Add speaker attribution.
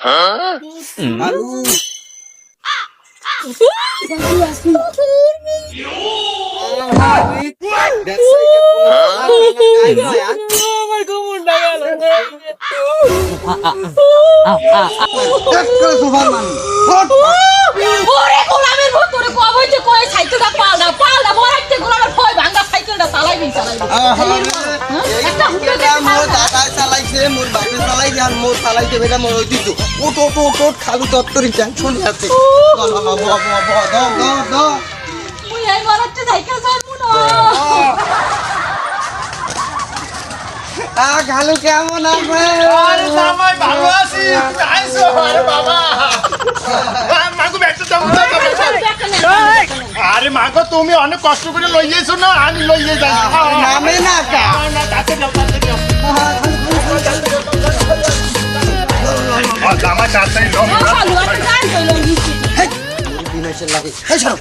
Speaker 1: আলু
Speaker 2: আমার ঘুমুন্ডা গেল
Speaker 3: ওরে গোলামের ভূত তোরে কবে যে কই সাইকেলটা পাল্টা পাল্টা মরাইতে গোলামের ভয় ভাঙা সাইকেলটা চালাইবি একটা হুন্ডা
Speaker 1: মোর দাদা চালাইছে মোর বাপে চালাইছে আর মোর চালাইতে বেটা মোর ঐতিহ্য ওট ওট ওট ওট খালু দত্তরি টেনশন আছে
Speaker 3: ওই এই মরাইতে সাইকেল চালাবো না
Speaker 1: খালু কেমন আছে
Speaker 4: আরে জামাই ভালো আছি তুমি আইছো আরে বাবা মাগো ব্যাগটা দাও আরে মাগো তুমি অনেক কষ্ট করে লই যাইছো না আমি লই যাই
Speaker 1: নামে না কা
Speaker 4: না তাতে দাও জামাই তাড়াতাড়ি দাও
Speaker 3: চালু একটা গান কইলো
Speaker 1: বিনাশের লাগে এই সরো